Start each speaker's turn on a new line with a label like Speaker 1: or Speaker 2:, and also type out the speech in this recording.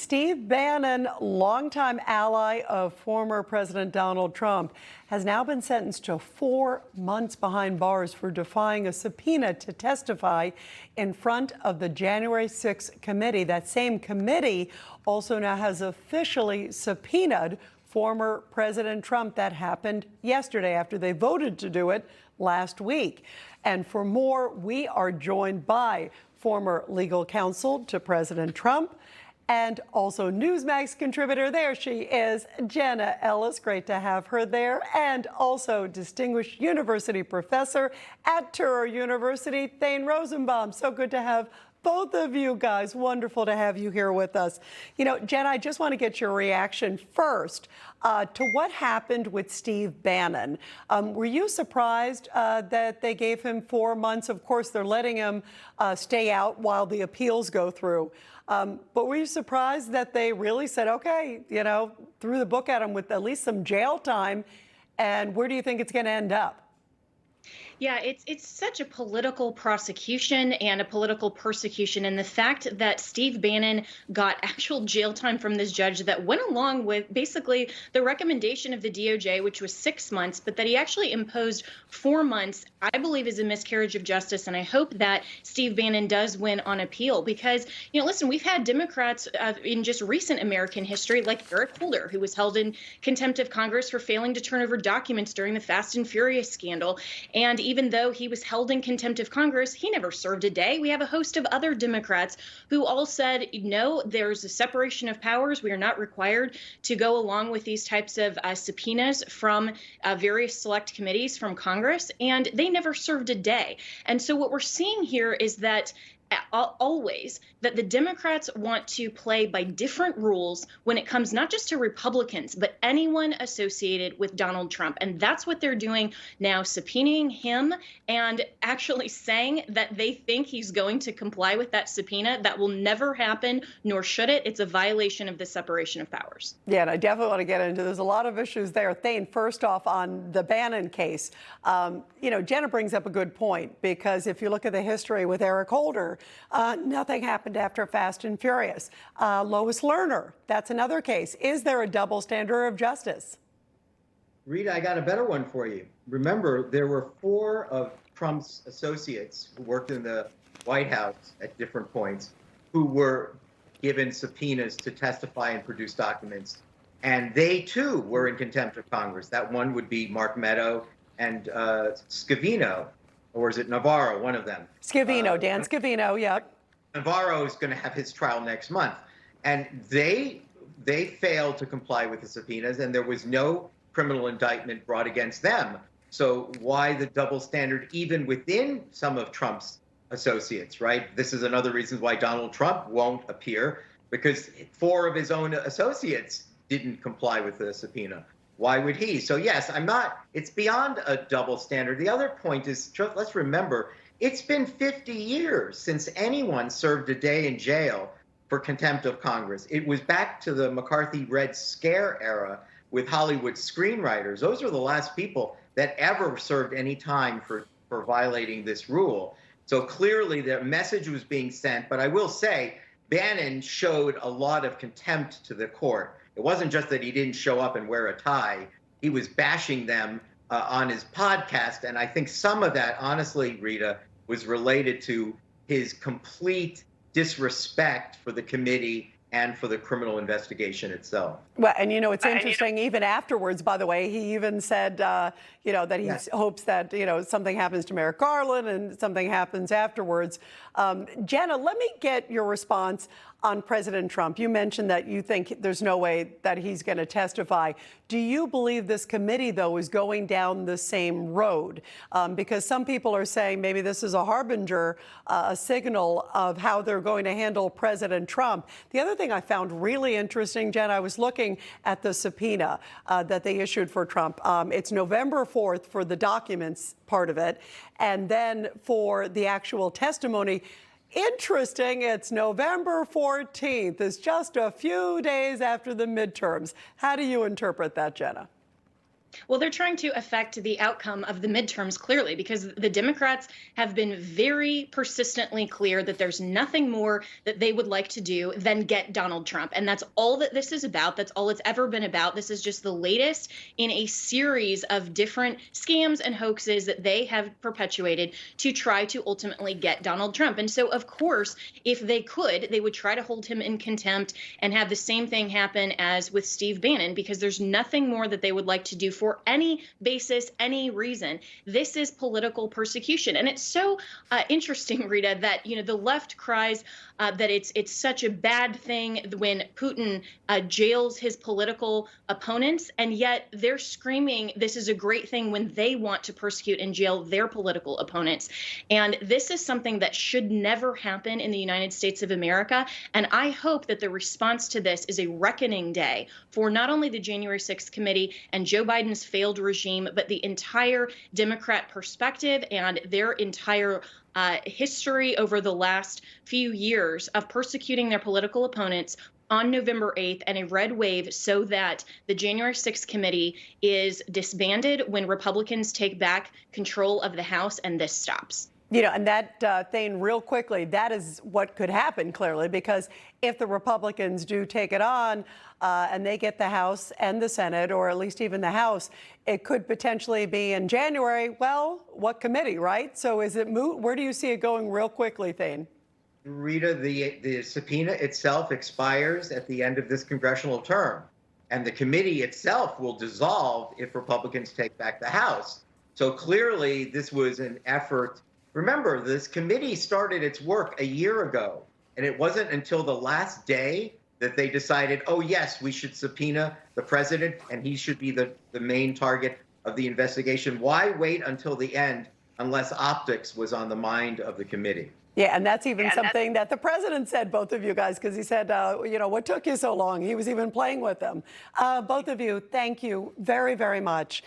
Speaker 1: Steve Bannon, longtime ally of former President Donald Trump, has now been sentenced to 4 months behind bars for defying a subpoena to testify in front of the January 6th committee. That same committee also now has officially subpoenaed former President Trump. That happened yesterday after they voted to do it last week. And for more, we are joined by former legal counsel to President Trump and also Newsmax contributor, there she is, Jenna Ellis. Great to have her there. And also distinguished university professor at Touro University, Thane Rosenbaum. So good to have both of you guys. Wonderful to have you here with us. You know, Jenna, I just want to get your reaction first to what happened with Steve Bannon. Were you surprised that they gave him 4 months? Of course, they're letting him stay out while the appeals go through. But were you surprised that they really said, okay, you know, threw the book at him with at least some jail time? And where do you think it's going to end up?
Speaker 2: Yeah, it's such a political prosecution and a political persecution. And the fact that Steve Bannon got actual jail time from this judge that went along with basically the recommendation of the DOJ, which was 6 months, but that he actually imposed 4 months, I believe is a miscarriage of justice. And I hope that Steve Bannon does win on appeal because, you know, listen, we've had Democrats in just recent American history, like Eric Holder, who was held in contempt of Congress for failing to turn over documents during the Fast and Furious scandal. And even though he was held in contempt of Congress, he never served a day. We have a host of other Democrats who all said, no, there's a separation of powers. We are not required to go along with these types of subpoenas from various select committees from Congress, and they never served a day. And so what we're seeing here is that always that the Democrats want to play by different rules when it comes not just to Republicans, but anyone associated with Donald Trump. And that's what they're doing now, subpoenaing him and actually saying that they think he's going to comply with that subpoena. That will never happen, nor should it. It's a violation of the separation of powers.
Speaker 1: Yeah, and I definitely want to get into, there's a lot of issues there. Thane, first off on the Bannon case, you know, Jenna brings up a good point because if you look at the history with Eric Holder, nothing happened after Fast and Furious. Lois Lerner, that's another case. Is there a double standard of justice?
Speaker 3: Rita, I got a better one for you. Remember, there were 4 of Trump's associates who worked in the White House at different points who were given subpoenas to testify and produce documents. And they, too, were in contempt of Congress. That one would be Mark Meadow and Scavino. Or is it Navarro, one of them?
Speaker 1: Scavino, Dan Scavino, yep.
Speaker 3: Navarro is going to have his trial next month. And they failed to comply with the subpoenas, and there was no criminal indictment brought against them. So why the double standard even within some of Trump's associates, right? This is another reason why Donald Trump won't appear, because 4 of his own associates didn't comply with the subpoena. Why would he? So yes, it's beyond a double standard. The other point is, let's remember, it's been 50 years since anyone served a day in jail for contempt of Congress. It was back to the McCarthy Red Scare era with Hollywood screenwriters. Those are the last people that ever served any time for violating this rule. So clearly the message was being sent, but I will say Bannon showed a lot of contempt to the court. It wasn't just that he didn't show up and wear a tie. He was bashing them on his podcast. And I think some of that, honestly, Rita, was related to his complete disrespect for the committee and for the criminal investigation itself.
Speaker 1: Well, and you know, it's interesting, even afterwards, by the way, he even said, you know, that he hopes that, you know, something happens to Merrick Garland and something happens afterwards. Jenna, let me get your response on President Trump. You mentioned that you think there's no way that he's going to testify. Do you believe this committee, though, is going down the same road? Because some people are saying maybe this is a harbinger, a signal of how they're going to handle President Trump. The other thing I found really interesting, Jen, I was looking at the subpoena that they issued for Trump. It's November 4th for the documents part of it, and then for the actual testimony. Interesting, it's November 14th. It's just a few days after the midterms. How do you interpret that, Jenna?
Speaker 2: Well, they're trying to affect the outcome of the midterms clearly, because the Democrats have been very persistently clear that there's nothing more that they would like to do than get Donald Trump. And that's all that this is about. That's all it's ever been about. This is just the latest in a series of different scams and hoaxes that they have perpetuated to try to ultimately get Donald Trump. And so, of course, if they could, they would try to hold him in contempt and have the same thing happen as with Steve Bannon, because there's nothing more that they would like to do for any basis, any reason. This is political persecution. And it's so interesting, Rita, that, the left cries that it's such a bad thing when Putin jails his political opponents, and yet they're screaming this is a great thing when they want to persecute and jail their political opponents. And this is something that should never happen in the United States of America. And I hope that the response to this is a reckoning day for not only the January 6th committee and Joe Biden's failed regime, but the entire Democrat perspective and their entire history over the last few years of persecuting their political opponents on November 8th and a red wave, so that the January 6th committee is disbanded when Republicans take back control of the House and this stops.
Speaker 1: And that thing real quickly, that is what could happen clearly, because if the Republicans do take it on and they get the House and the Senate, or at least even the House, it could potentially be in January. Well, what committee, right? So is it moot? Where do you see it going real quickly, Thane?
Speaker 3: Rita, the subpoena itself expires at the end of this congressional term, and the committee itself will dissolve if Republicans take back the House. So clearly this was an effort. Remember, this committee started its work a year ago, and it wasn't until the last day that they decided, oh, yes, we should subpoena the president, and he should be the main target of the investigation. Why wait until the end unless optics was on the mind of the committee?
Speaker 1: Yeah, and that's even something that the president said, both of you guys, because he said, what took you so long? He was even playing with them. Both of you, thank you very, very much.